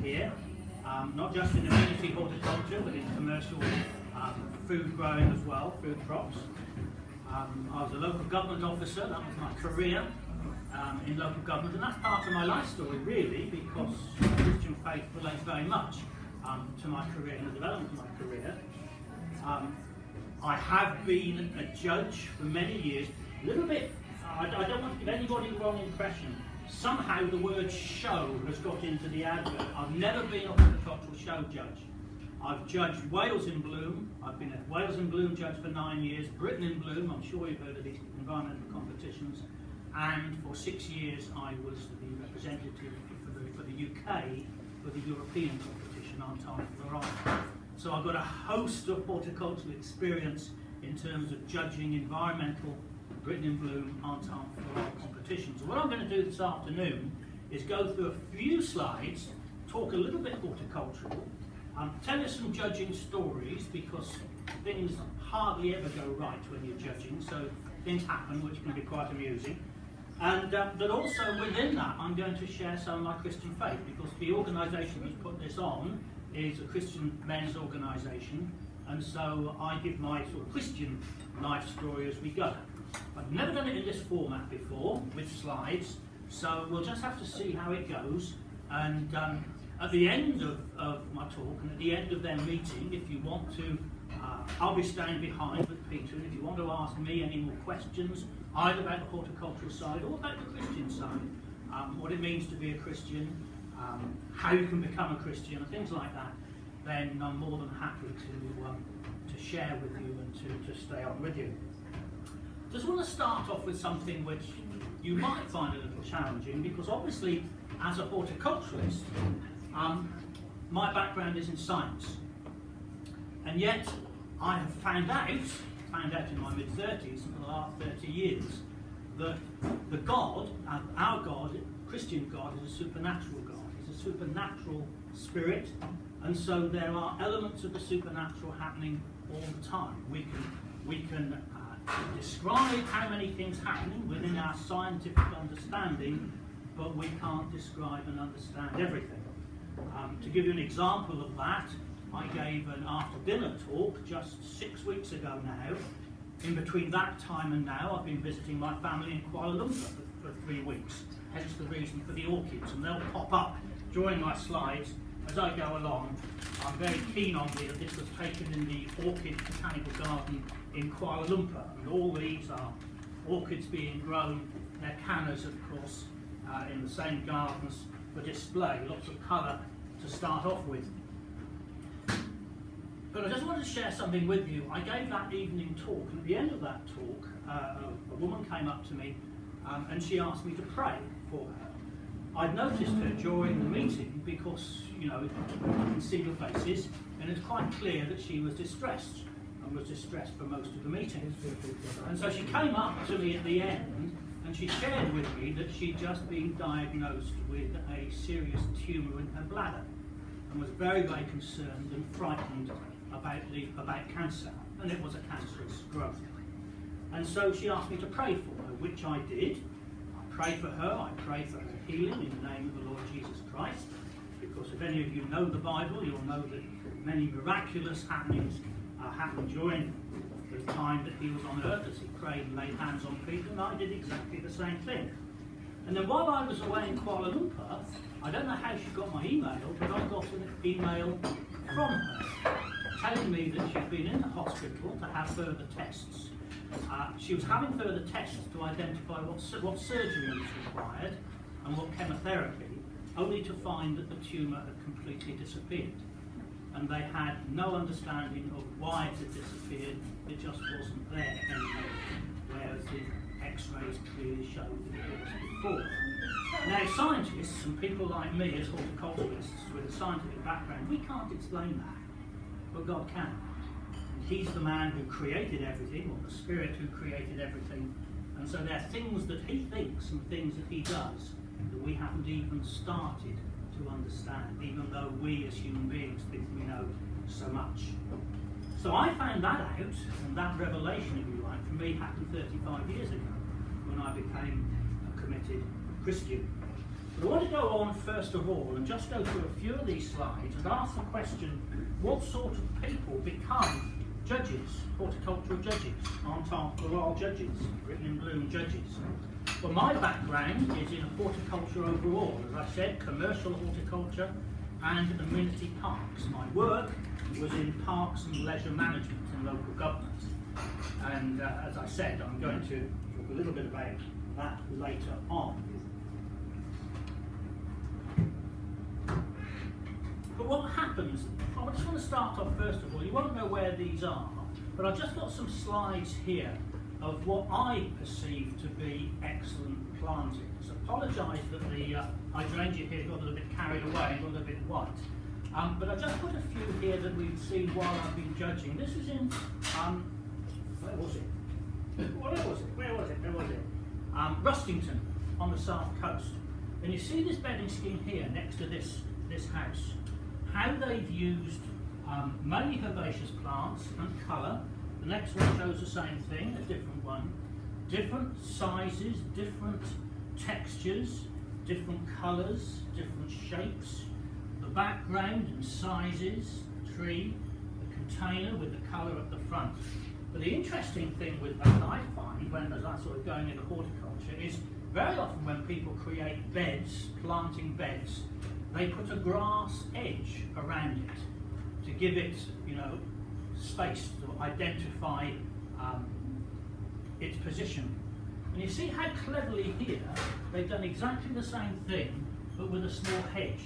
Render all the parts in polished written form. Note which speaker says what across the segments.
Speaker 1: here, not just in amenity horticulture, but in commercial food growing as well, food crops. I was a local government officer, that was my career in local government, and that's part of my life story really, because Christian faith relates very much to my career and the development of my career. I have been a judge for many years, a little bit, I don't want to give anybody the wrong impression. Somehow the word show has got into the advert. I've never been a horticultural show judge. I've judged Wales in Bloom. I've been a Wales in Bloom judge for 9 years. Britain in Bloom, I'm sure you've heard of these environmental competitions. And for 6 years I was the representative for the UK for the European competition on time variety. So I've got a host of horticultural experience in terms of judging environmental Britain in Bloom on time variety competitions. So what I'm going to do this afternoon is go through a few slides, talk a little bit horticultural, tell you some judging stories, because things hardly ever go right when you're judging, so things happen which can be quite amusing. And but also within that I'm going to share some of my Christian faith, because the organisation that's put this on is a Christian men's organisation, and so I give my sort of Christian life story as we go. I've never done it in this format before, with slides, so we'll just have to see how it goes. And at the end of my talk, and at the end of their meeting, if you want to, I'll be standing behind with Peter, and if you want to ask me any more questions, either about the horticultural side or about the Christian side, what it means to be a Christian, how you can become a Christian, and things like that, then I'm more than happy to share with you and to stay on with you. Just want to start off with something which you might find a little challenging, because obviously as a horticulturalist, my background is in science, and yet I have found out in my mid-30s and for the last 30 years that the God, our God, Christian God, is a supernatural God. He's a supernatural spirit, and so there are elements of the supernatural happening all the time. We can describe how many things happening within our scientific understanding, but we can't describe and understand everything. To give you an example of that, I gave an after-dinner talk just 6 weeks ago now. In between that time and now, I've been visiting my family in Kuala Lumpur for 3 weeks, hence the reason for the orchids, and they'll pop up during my slides as I go along. I'm very keen on this. This was taken in the Orchid Botanical Garden in Kuala Lumpur, and all these are orchids being grown. They're cannas, of course, in the same gardens for display, lots of colour to start off with. But I just wanted to share something with you. I gave that evening talk, and at the end of that talk, a woman came up to me and she asked me to pray for her. I'd noticed her during the meeting because, you know, you can see the faces, and it's quite clear that she was distressed, and was distressed for most of the meeting. And so she came up to me at the end, and she shared with me that she'd just been diagnosed with a serious tumour in her bladder, and was very, very concerned and frightened about cancer, and it was a cancerous growth. And so she asked me to pray for her, which I did. I prayed for her. I prayed for her healing in the name of the Lord Jesus Christ, because if any of you know the Bible, you'll know that many miraculous happenings happened during the time that he was on earth, as he prayed and laid hands on people, and I did exactly the same thing. And then while I was away in Kuala Lumpur, I don't know how she got my email, but I got an email from her telling me that she'd been in the hospital to have further tests. She was having further tests to identify what surgery was required and what chemotherapy, only to find that the tumour had completely disappeared. And they had no understanding of why it had disappeared. It just wasn't there anymore, whereas the X-rays clearly showed that it was before. Now, scientists and people like me as horticulturalists with a scientific background, we can't explain that, but God can. And he's the man who created everything, or the spirit who created everything, and so there are things that he thinks and things that he does that we haven't even started to understand, even though we as human beings think we know so much. So I found that out, and that revelation, if you like, for me happened 35 years ago when I became a committed Christian. But I want to go on first of all and just go through a few of these slides and ask the question, what sort of people become judges, horticultural judges, Entente Floral judges, Britain in Bloom judges? Well, my background is in horticulture overall, as I said, commercial horticulture and amenity parks. My work was in parks and leisure management in local government. And as I said, I'm going to talk a little bit about that later on. But what happens, I just want to start off first of all, you won't know where these are, but I've just got some slides here of what I perceive to be excellent plantings. Apologise that the hydrangea here got a little bit carried away and got a little bit white. But I just put a few here that we've seen while I've been judging. This is in, where was it? Rustington on the south coast. And you see this bedding scheme here next to this house. How they've used mainly herbaceous plants and colour. The next one shows the same thing, a different one. Different sizes, different textures, different colours, different shapes. The background and sizes, the tree, the container with the colour at the front. But the interesting thing with that I find when as I sort of going into horticulture is very often when people create beds, planting beds, they put a grass edge around it to give it, you know, space to identify its position. And you see how cleverly here they've done exactly the same thing but with a small hedge.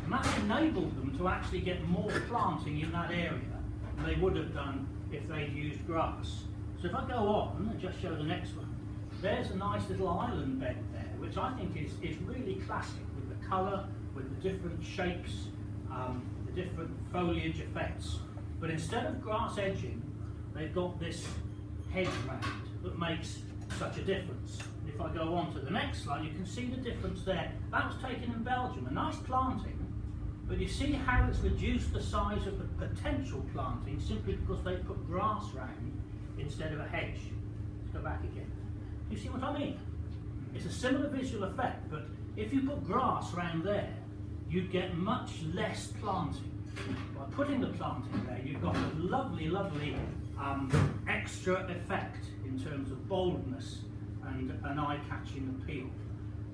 Speaker 1: And that's enabled them to actually get more planting in that area than they would have done if they'd used grass. So if I go on and just show the next one, there's a nice little island bed there, which I think is really classic with the colour, with the different shapes, the different foliage effects. But instead of grass edging, they've got this hedge round that makes such a difference. And if I go on to the next slide, you can see the difference there. That was taken in Belgium, a nice planting, but you see how it's reduced the size of the potential planting simply because they put grass round instead of a hedge. Let's go back again. You see what I mean? It's a similar visual effect, but if you put grass round there, you'd get much less planting. By putting the planting there, you've got a lovely, lovely extra effect in terms of boldness and an eye-catching appeal.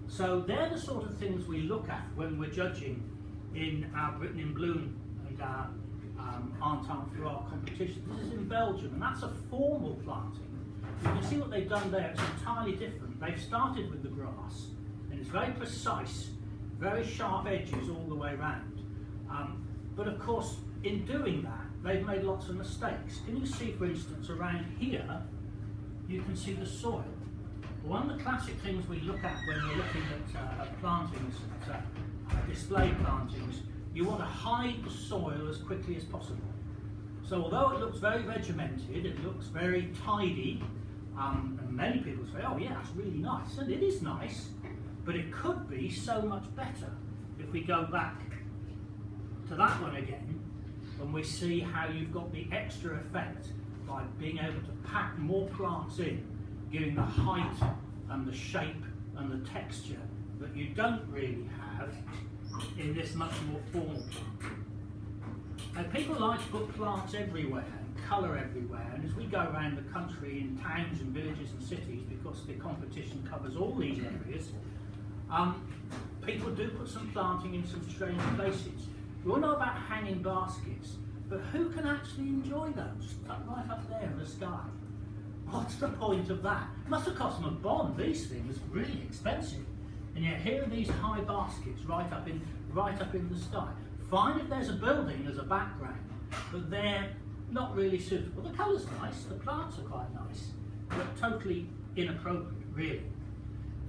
Speaker 1: So they're the sort of things we look at when we're judging in our Britain in Bloom and our Entente Floral competition. This is in Belgium, and that's a formal planting. You can see what they've done there, it's entirely different. They've started with the grass, and it's very precise, very sharp edges all the way around. But of course, in doing that, they've made lots of mistakes. Can you see, for instance, around here, you can see the soil. One of the classic things we look at when we're looking at plantings, display plantings, you want to hide the soil as quickly as possible. So although it looks very regimented, it looks very tidy, and many people say, oh yeah, that's really nice, and it is nice, but it could be so much better if we go back to that one again, and we see how you've got the extra effect by being able to pack more plants in, giving the height and the shape and the texture that you don't really have in this much more formal plant. Now, people like to put plants everywhere and colour everywhere, and as we go around the country in towns and villages and cities, because the competition covers all these areas, people do put some planting in some strange places. We all know about hanging baskets, but who can actually enjoy those? Right up there in the sky. What's the point of that? It must have cost them a bomb. These things are really expensive. And yet here are these high baskets right up in the sky. Fine if there's a building as a background, but they're not really suitable. The colour's nice, the plants are quite nice, but totally inappropriate, really.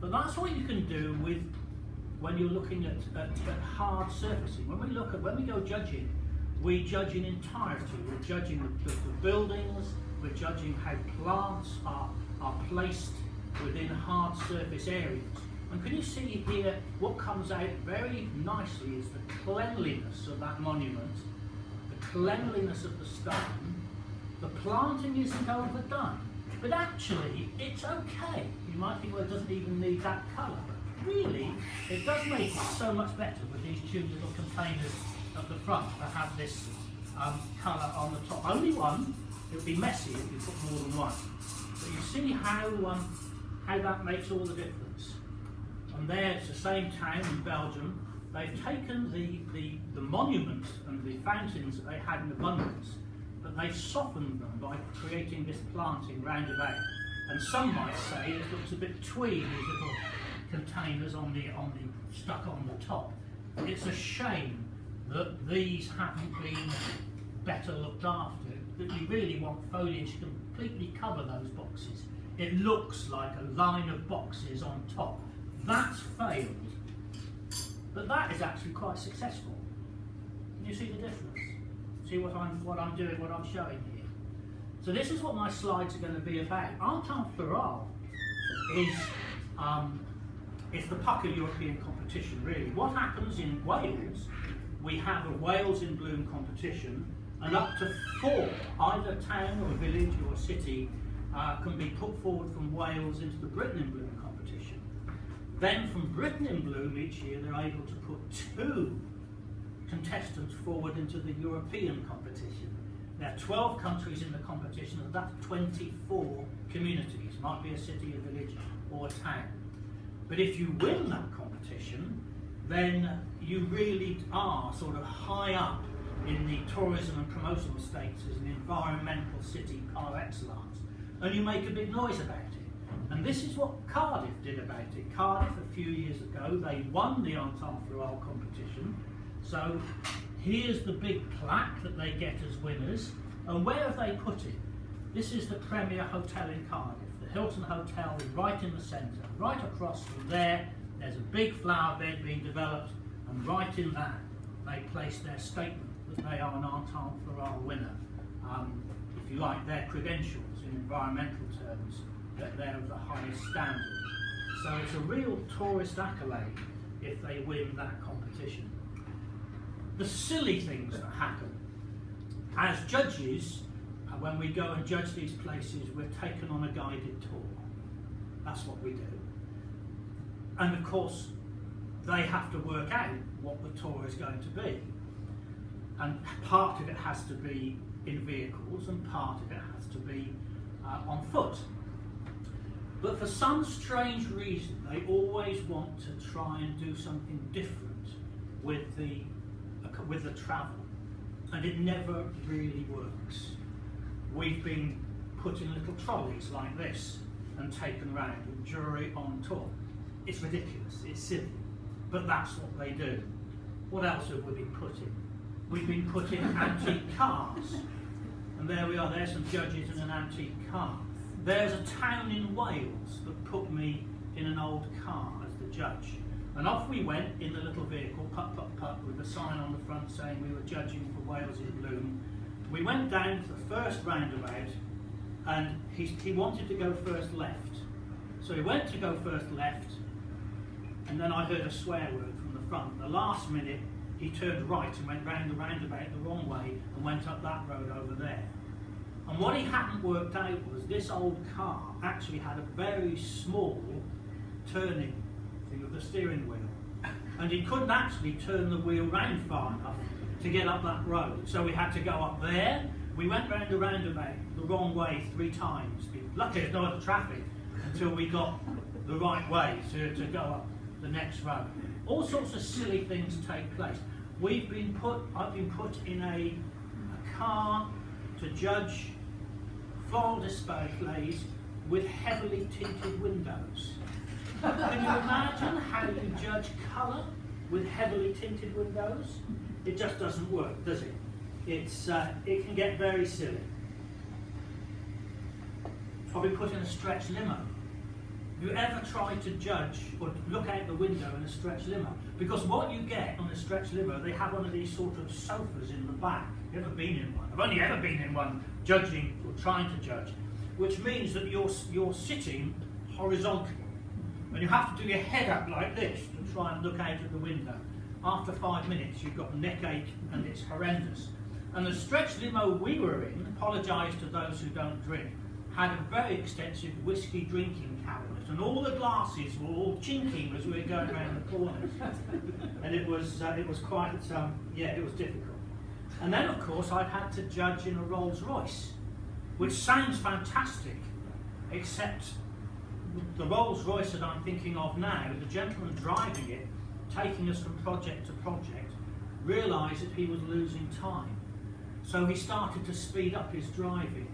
Speaker 1: But that's what you can do with when you're looking at hard surfacing. When we go judging, we judge in entirety. We're judging the buildings, we're judging how plants are placed within hard surface areas. And can you see here, what comes out very nicely is the cleanliness of that monument, the cleanliness of the stone. The planting isn't overdone, but actually it's okay. You might think, well, it doesn't even need that colour. really, it does make it so much better with these two little containers at the front that have this colour on the top. Only one. It would be messy if you put more than one. But you see how that makes all the difference. And there, it's the same town in Belgium. They've taken the monuments and the fountains that they had in abundance, but they've softened them by creating this planting round about. And some might say it looks a bit twee, these little containers stuck on the top. It's a shame that these haven't been better looked after. That you really want foliage to completely cover those boxes. It looks like a line of boxes on top. That's failed. But that is actually quite successful. Can you see the difference? See what I'm doing, what I'm showing here? So this is what my slides are going to be about. Entente Florale is the puck of European competition, really. What happens in Wales, we have a Wales in Bloom competition, and up to 4, either town or village or city, can be put forward from Wales into the Britain in Bloom competition. Then from Britain in Bloom each year, they're able to put 2 contestants forward into the European competition. There are 12 countries in the competition, and that's 24 communities. Might be a city, a village, or a town. But if you win that competition, then you really are sort of high up in the tourism and promotional status as an environmental city par excellence, and you make a big noise about it. And this is what Cardiff did about it. Cardiff, a few years ago, they won the Entente Florale competition. So here's the big plaque that they get as winners. And where have they put it? This is the Premier Hotel in Cardiff. The Hilton Hotel is right in the centre. Right across from there, there's a big flower bed being developed, and right in that, they place their statement that they are an Entente Florale winner. If you like, their credentials in environmental terms, that they're of the highest standard. So it's a real tourist accolade if they win that competition. The silly things that happen. As judges, when we go and judge these places, we're taken on a guided tour. That's what we do. And of course, they have to work out what the tour is going to be. And part of it has to be in vehicles, and part of it has to be on foot. But for some strange reason, they always want to try and do something different with the travel, and it never really works. We've been put in little trolleys like this and taken round with jury on tour. It's ridiculous, it's silly, but that's what they do. What else have we been put in? We've been put in antique cars, and there we are, there's some judges in an antique car. There's a town in Wales that put me in an old car as the judge. And off we went in the little vehicle, putt, putt, putt, with a sign on the front saying we were judging for Wales in Bloom. We went down to the first roundabout, and he wanted to go first left. So he went to go first left, and then I heard a swear word from the front. The last minute, he turned right and went round the roundabout the wrong way and went up that road over there. And what he hadn't worked out was this old car actually had a very small turning thing of the steering wheel. And he couldn't actually turn the wheel round far enough to get up that road. So we had to go up there. We went round the roundabout the wrong way 3 times. Luckily there's no other traffic until we got the right way to go up the next road. All sorts of silly things take place. I've been put in a car to judge floral displays with heavily tinted windows. Can you imagine how you judge colour with heavily tinted windows? It just doesn't work, does it? It can get very silly. I've been put in a stretch limo. Have you ever tried to judge or look out the window in a stretch limo? Because what you get on a stretch limo, they have one of these sort of sofas in the back. You've ever been in one? I've only ever been in one judging or trying to judge, which means that you're sitting horizontal, and you have to do your head up like this to try and look out of the window. After 5 minutes, you've got neck ache, and it's horrendous. And the stretch limo we were in, apologise to those who don't drink, had a very extensive whiskey drinking cabinet closed, and all the glasses were all chinking as we were going around the corners, and it was quite yeah, it was difficult. And then of course I had to judge in a Rolls Royce, which sounds fantastic, except the Rolls Royce that I'm thinking of now, the gentleman driving it, taking us from project to project, realised that he was losing time. So he started to speed up his driving.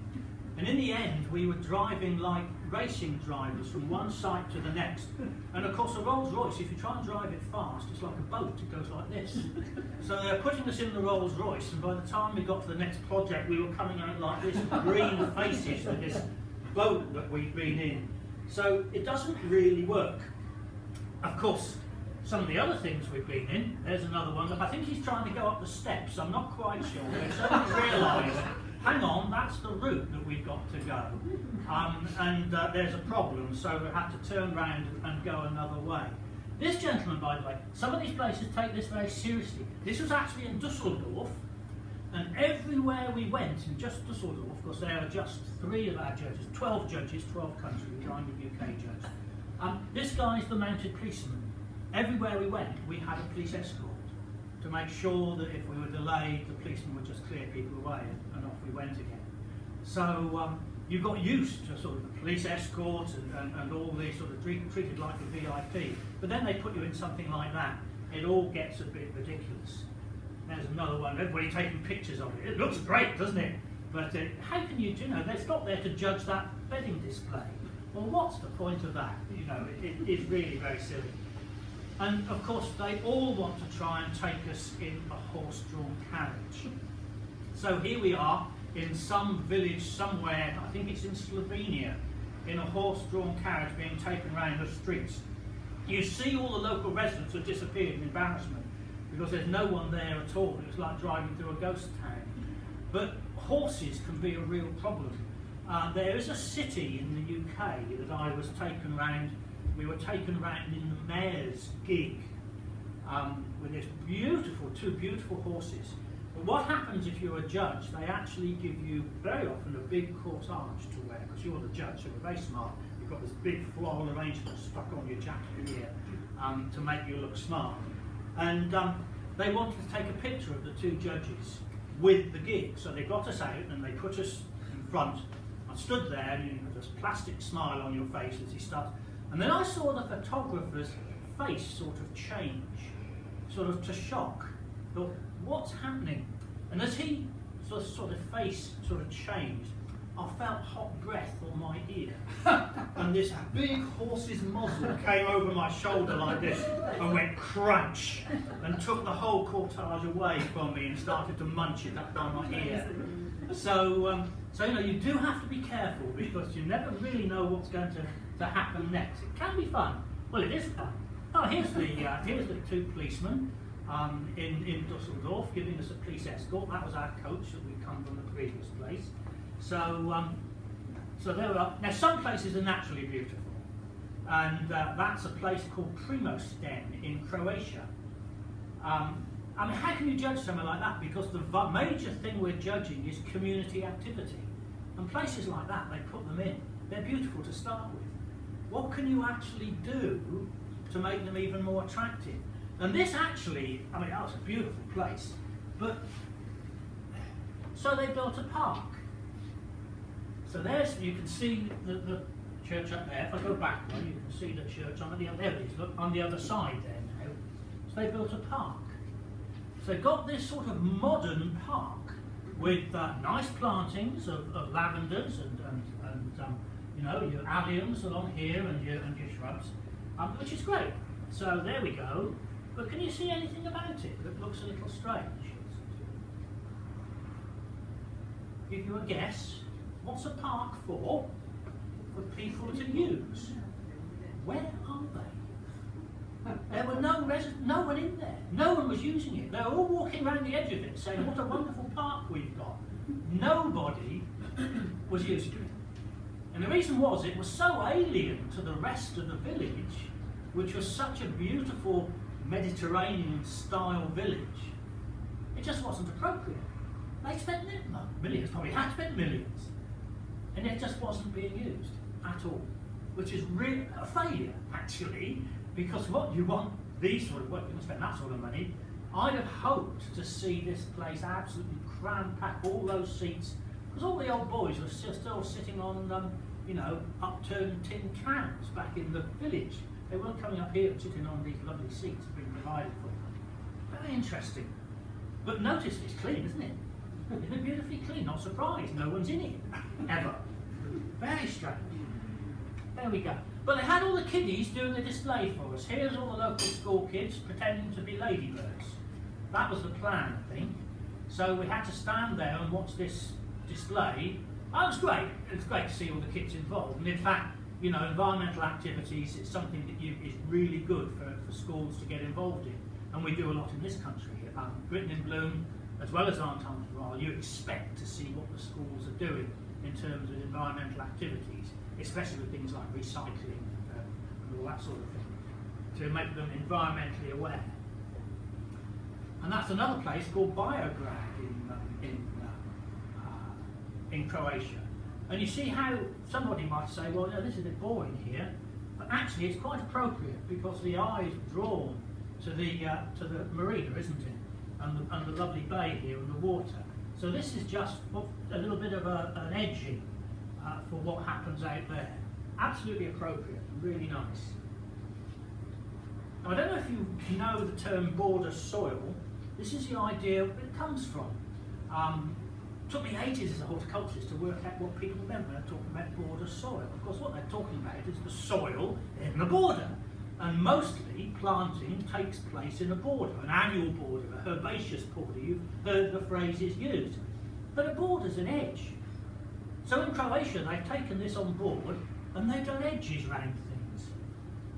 Speaker 1: And in the end, we were driving like racing drivers from one site to the next. And of course, a Rolls Royce, if you try and drive it fast, it's like a boat, it goes like this. So they're putting us in the Rolls Royce, and by the time we got to the next project, we were coming out like this, green faces with this boat that we'd been in. So it doesn't really work. Of course, some of the other things we've been in, there's another one. Look, I think he's trying to go up the steps, I'm not quite sure. We suddenly realised, hang on, that's the route that we've got to go. There's a problem, so we had to turn round and go another way. This gentleman, by the way, some of these places take this very seriously. This was actually in Dusseldorf, and everywhere we went, in just Dusseldorf, because there are just 3 of our judges, 12 judges, 12 countries, we joined the UK judge. This guy's the mounted policeman. Everywhere we went, we had a police escort to make sure that if we were delayed, the policeman would just clear people away, and off we went again. So you got used to sort of the police escort and all these sort of treated like a VIP. But then they put you in something like that, it all gets a bit ridiculous. There's another one, everybody taking pictures of it. It looks great, doesn't it? But how can you know, they're not there to judge that bedding display. Well, what's the point of that? You know, it is really very silly. And of course, they all want to try and take us in a horse-drawn carriage. So here we are in some village somewhere, I think it's in Slovenia, in a horse-drawn carriage being taken around the streets. You see all the local residents have disappeared in embarrassment because there's no one there at all. It's like driving through a ghost town. But horses can be a real problem. There is a city in the UK that I was taken round. We were taken round in the mayor's gig with this two beautiful horses. But what happens if you're a judge? They actually give you very often a big corsage to wear, because you're the judge, so you're very smart. You've got this big floral arrangement stuck on your jacket here to make you look smart. And they wanted to take a picture of the 2 judges with the gig. So they got us out and they put us in front. I stood there and you know, this plastic smile on your face as he started. And then I saw the photographer's face sort of change, sort of to shock. Thought, what's happening? And as he sort of face sort of changed, I felt hot breath on my ear. And this big horse's muzzle came over my shoulder like this and went crunch and took the whole cortege away from me and started to munch it up down my ear. So you know, you do have to be careful because you never really know what's going to happen next. It can be fun. Well, it is fun. Oh, here's the 2 policemen in Dusseldorf giving us a police escort. That was our coach that we'd come from the previous place. So there we are. Now, some places are naturally beautiful, and that's a place called Primosten in Croatia. I mean, how can you judge somewhere like that? Because the major thing we're judging is community activity. And places like that, they put them in. They're beautiful to start with. What can you actually do to make them even more attractive? And this actually, I mean, that was a beautiful place. But, so they built a park. So there's, you can see the church up there. If I go back one, you can see the church on the other, there it is, look, on the other side there now. So they built a park. So they've got this sort of modern park with nice plantings of lavenders and you know, your alliums along here and your shrubs, which is great. So there we go. But can you see anything about it that looks a little strange? Give you a guess. What's a park for? For people to use. Where are they? There were no one in there. No one was using it. They were all walking around the edge of it saying, what a wonderful park we've got. Nobody was using it. And the reason was, it was so alien to the rest of the village, which was such a beautiful Mediterranean-style village. It just wasn't appropriate. They spent millions, probably had spent millions, and it just wasn't being used at all. which is really a failure, actually, because what you want, these sort of, what you can spend that sort of money, I'd have hoped to see this place absolutely cram-packed, all those seats, because all the old boys were still sitting on, you know, upturned tin cans back in the village. They weren't coming up here and sitting on these lovely seats being provided for them. Very interesting. But notice it's clean, isn't it? Isn't it beautifully clean? Not surprised, no one's in it, ever. Very strange. There we go. But they had all the kiddies doing the display for us. Here's all the local school kids pretending to be ladybirds. That was the plan, I think. So we had to stand there and watch this display. That was great. It was great to see all the kids involved. And in fact, you know, environmental activities is something that is really good for schools to get involved in. And we do a lot in this country. Britain in Bloom, as well as Entente Rural, you expect to see what the schools are doing in terms of environmental activities, especially with things like recycling and all that sort of thing, to make them environmentally aware. And that's another place called Biograd in Croatia. And you see how somebody might say, well, no, this is a bit boring here, but actually it's quite appropriate because the eye is drawn to the marina, isn't it? And the lovely bay here and the water. So this is just a little bit of an edging for what happens out there. Absolutely appropriate and really nice. Now, I don't know if you know the term border soil. This is the idea where it comes from. It took me ages as a horticulturist to work out what people meant when they're talking about border soil. Of course, what they're talking about is the soil in the border. And mostly planting takes place in a border, an annual border, a herbaceous border. You've heard the phrases used. But a border's an edge. So in Croatia, they've taken this on board and they've done edges around things.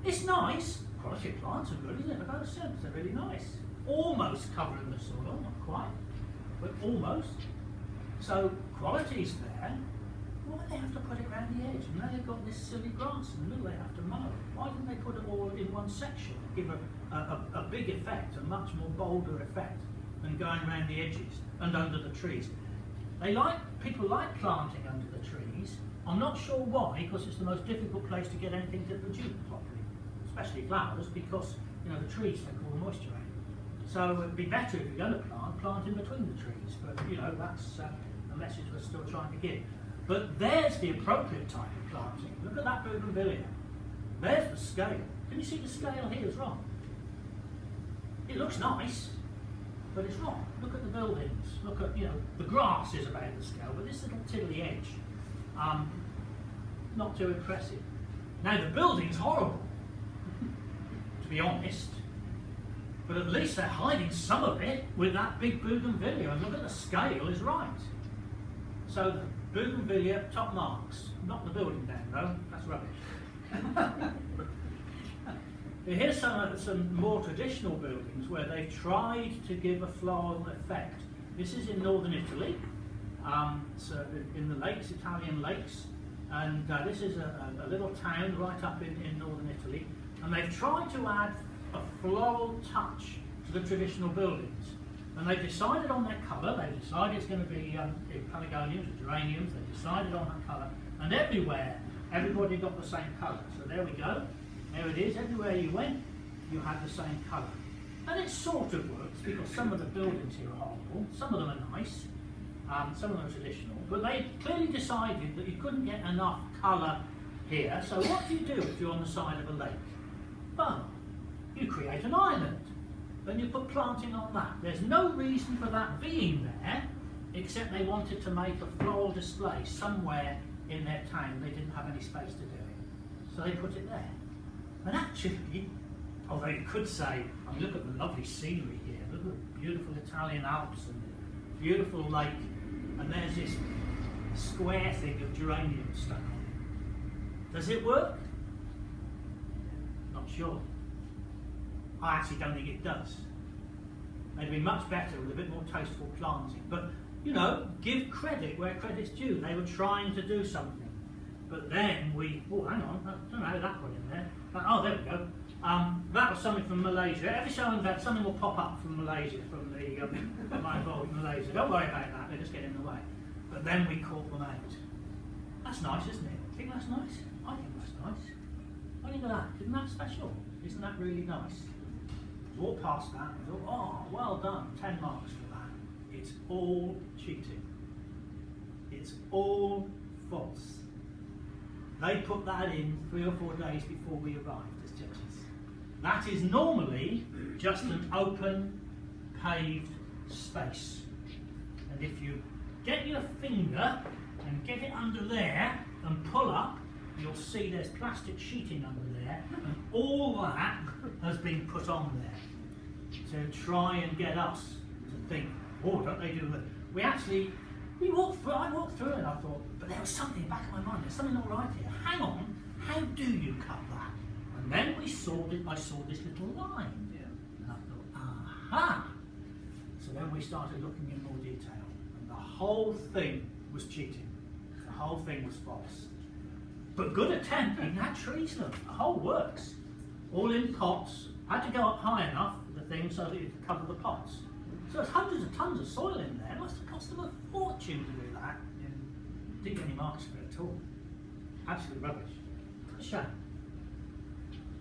Speaker 1: It's nice. Quality of plants are good, isn't it? Without a sense, they're really nice. Almost covering the soil, not quite, but almost. So quality's there. Why do they have to put it around the edge? And now they've got this silly grass in the middle they have to mow. Why didn't they put it all in one section? Give a big effect, a much more bolder effect than going around the edges and under the trees. People like planting under the trees. I'm not sure why, because it's the most difficult place to get anything to produce properly, especially flowers, because you know the trees take all the moisture out. So it'd be better if you're going to plant in between the trees. But you know that's a message we're still trying to give. But there's the appropriate type of planting. Look at that bougainvillea. There's the scale. Can you see the scale here is wrong? It looks nice, but it's wrong. Look at the buildings. Look at, you know, the grass is about the scale, but this little tiddly edge, not too impressive. Now the building's horrible, to be honest, but at least they're hiding some of it with that big bougainvillea, and look at the scale is right. So the bougainvillea, top marks. Not the building down though, that's rubbish. Here's some more traditional buildings where they've tried to give a floral effect. This is in northern Italy, so in the lakes, Italian lakes, and this is a little town right up in northern Italy, and they've tried to add a floral touch to the traditional buildings. And they've decided on their colour. They've decided it's going to be pelargoniums or geraniums. They've decided on that colour. And everywhere, everybody got the same colour. So there we go. There it is. Everywhere you went, you had the same colour. And it sort of works because some of the buildings here are horrible. Some of them are nice. Some of them are traditional. But they clearly decided that you couldn't get enough colour here. So what do you do if you're on the side of a lake? Well, you create an island. Then you put planting on that. There's no reason for that being there, except they wanted to make a floral display somewhere in their town. They didn't have any space to do it. So they put it there. And actually, although you could say, I mean, look at the lovely scenery here. Look at the beautiful Italian Alps and the beautiful lake. And there's this square thing of geranium stuck on it. Does it work? Not sure. I actually don't think it does. They'd be much better with a bit more tasteful planting. But, you know, give credit where credit's due. They were trying to do something. But then oh, hang on, I don't know how that got in there. Oh, there we go. That was something from Malaysia. Every so and then something will pop up from Malaysia, from my involved in Malaysia. Don't worry about that, they just get in the way. But then we caught them out. That's nice, isn't it? Think that's nice? I think that's nice. Oh, look at that. Isn't that special? Isn't that really nice? Walk past that and thought, oh, well done, 10 marks for that. It's all cheating. It's all false. They put that in 3 or 4 days before we arrived as judges. That is normally just an open, paved space. And if you get your finger and get it under there and pull up, you'll see there's plastic sheeting under there, and all that has been put on there to try and get us to think, oh, don't they do that? I walked through it and I thought, but there was something in the back of my mind, there's something not right here. Hang on, how do you cut that? And then I saw this little line. Yeah. And I thought, aha! So then we started looking in more detail, and the whole thing was cheating. The whole thing was false. But good attempt, even had trees them. The whole works. All in pots. Had to go up high enough, the thing, so that you could cover the pots. So there's hundreds of tons of soil in there. It must have cost them a fortune to do that. Didn't get any marks for it at all. Absolute rubbish. Shame.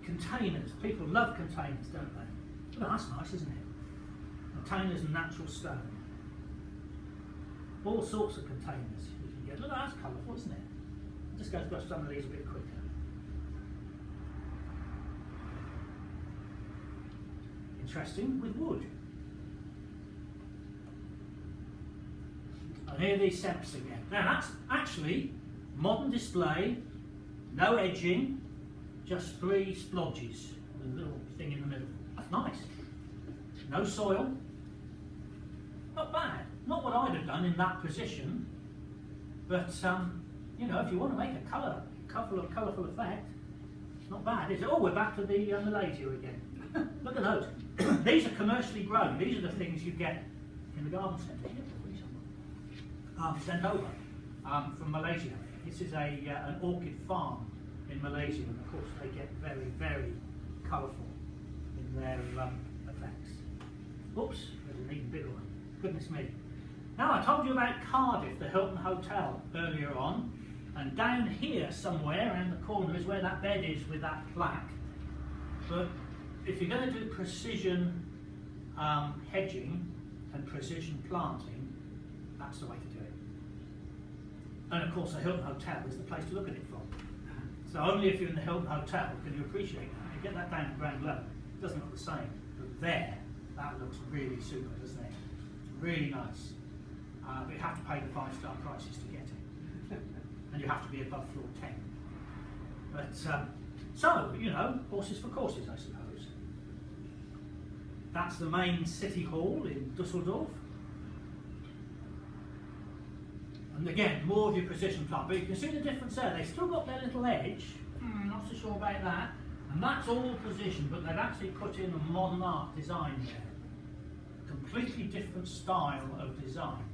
Speaker 1: Containers. People love containers, don't they? Well, that's nice, isn't it? Containers and natural stone. All sorts of containers you can get. Look, that's colourful, isn't it? Just go through some of these a bit quicker. Interesting with wood. And here these steps again. Now that's actually modern display, no edging, just 3 splodges with a little thing in the middle. That's nice. No soil. Not bad. Not what I'd have done in that position, but you know, if you want to make a colourful effect, it's not bad, is it? Oh, we're back to the Malaysia again. Look at those. These are commercially grown. These are the things you get in the garden centre. Sent over from Malaysia. This is an orchid farm in Malaysia, and of course they get very, very colourful in their effects. Oops, there's an even bigger one. Goodness me. Now, I told you about Cardiff, the Hilton Hotel, earlier on, and down here somewhere around the corner is where that bed is with that plaque. But if you're going to do precision hedging and precision planting, that's the way to do it. And of course, the Hilton Hotel is the place to look at it from. So only if you're in the Hilton Hotel can you appreciate that. You get that down to ground level, it doesn't look the same. But there, that looks really super, doesn't it? Really nice. But you have to pay the 5-star prices to get it. And you have to be above floor 10. But, so, you know, horses for courses, I suppose. That's the main city hall in Dusseldorf. And again, more of your precision plant. But you can see the difference there. They've still got their little edge. Not so sure about that. And that's all precision, but they've actually put in a modern art design there. Completely different style of design.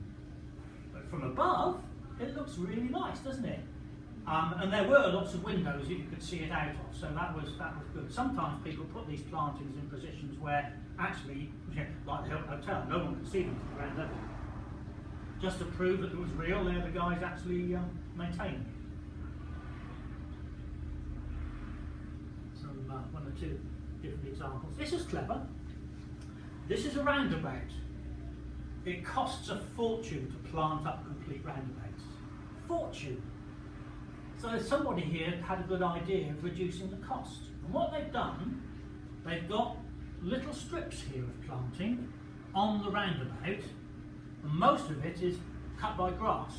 Speaker 1: But from above, it looks really nice, doesn't it? And there were lots of windows that you could see it out of, so that was good. Sometimes people put these plantings in positions where actually, like the Hilton Hotel, no one could see them from ground level. Just to prove that it was real, they're the guys actually maintaining it. So 1 or 2 different examples. This is clever. This is a roundabout. It costs a fortune to plant up complete roundabouts. Fortune. So somebody here had a good idea of reducing the cost. And what they've done, they've got little strips here of planting on the roundabout, and most of it is cut by grass.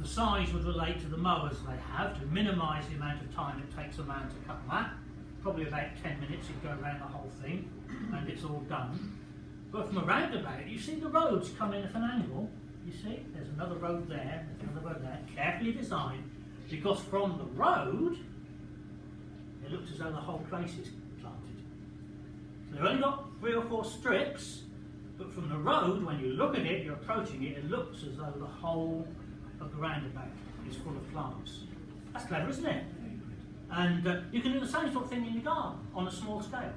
Speaker 1: The size would relate to the mowers they have to minimise the amount of time it takes a man to cut that. Probably about 10 minutes you'd go around the whole thing and it's all done. But from a roundabout, you see the roads come in at an angle. You see, there's another road there, there's another road there, carefully designed, because from the road, it looks as though the whole place is planted. So they've only got 3 or 4 strips, but from the road, when you look at it, you're approaching it, it looks as though the whole of the roundabout is full of plants. That's clever, isn't it? And you can do the same sort of thing in your garden on a small scale.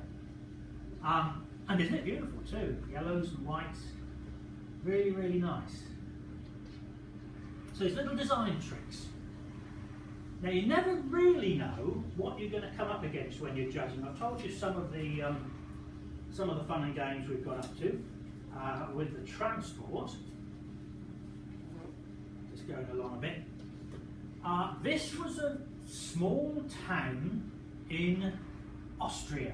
Speaker 1: And isn't it beautiful too? Yellows and whites. Really, really nice. So these little design tricks. Now you never really know what you're going to come up against when you're judging. I've told you some of the fun and games we've got up to with the transport. Just going along a bit. This was a small town in Austria.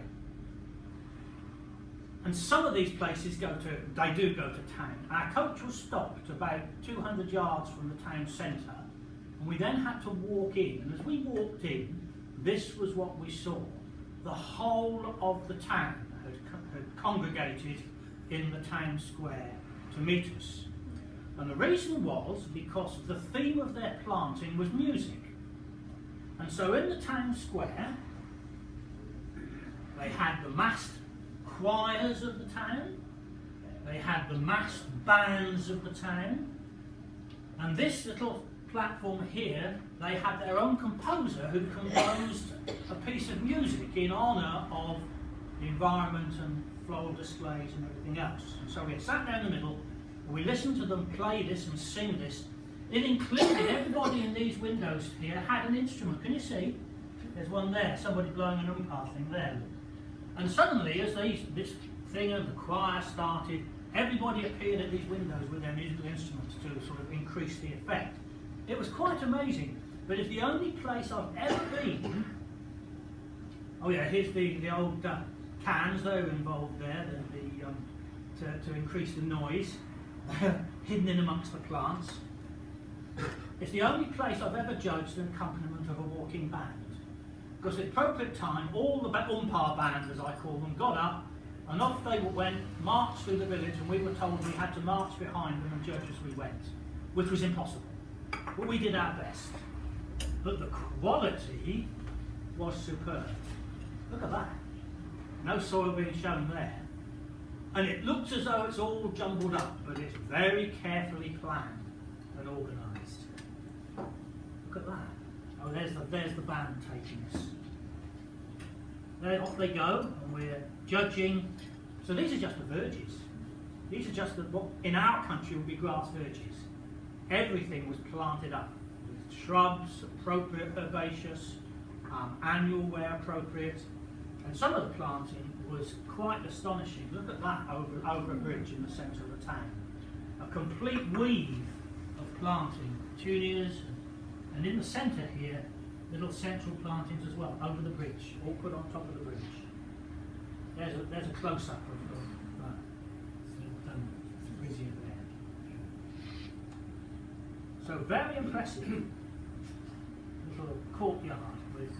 Speaker 1: And some of these places do go to town. Our coach was stopped about 200 yards from the town centre, and we then had to walk in. And as we walked in, this was what we saw. The whole of the town had congregated in the town square to meet us. And the reason was because the theme of their planting was music. And so in the town square, they had the massed choirs of the town, they had the massed bands of the town, and this little platform here, they had their own composer who composed a piece of music in honour of the environment and floral displays and everything else. And so we sat there in the middle, and we listened to them play this and sing this. It included everybody in these windows here had an instrument. Can you see? There's one there, somebody blowing an umpire thing there. And suddenly, as this thing of the choir started, everybody appeared at these windows with their musical instruments to sort of increase the effect. It was quite amazing, but it's the only place I've ever been. Oh yeah, here's the old cans that were involved there, to increase the noise, hidden in amongst the plants. It's the only place I've ever judged an accompaniment of a walking band. Because at the appropriate time, all the umpire band, as I call them, got up, and off they went, marched through the village, and we were told we had to march behind them and judge as we went, which was impossible. But we did our best. But the quality was superb. Look at that. No soil being shown there. And it looks as though it's all jumbled up, but it's very carefully planned and organised. Look at that. Oh, there's the band taking us. There, off they go, and we're judging. So these are just the verges. These are just what in our country would be grass verges. Everything was planted up with shrubs, appropriate herbaceous, annual where appropriate, and some of the planting was quite astonishing. Look at that over a bridge in the centre of the town. A complete weave of planting, petunias, and in the centre here, little central plantings as well, over the bridge, all put on top of the bridge. There's a close-up of that brazier there. So very impressive little courtyard with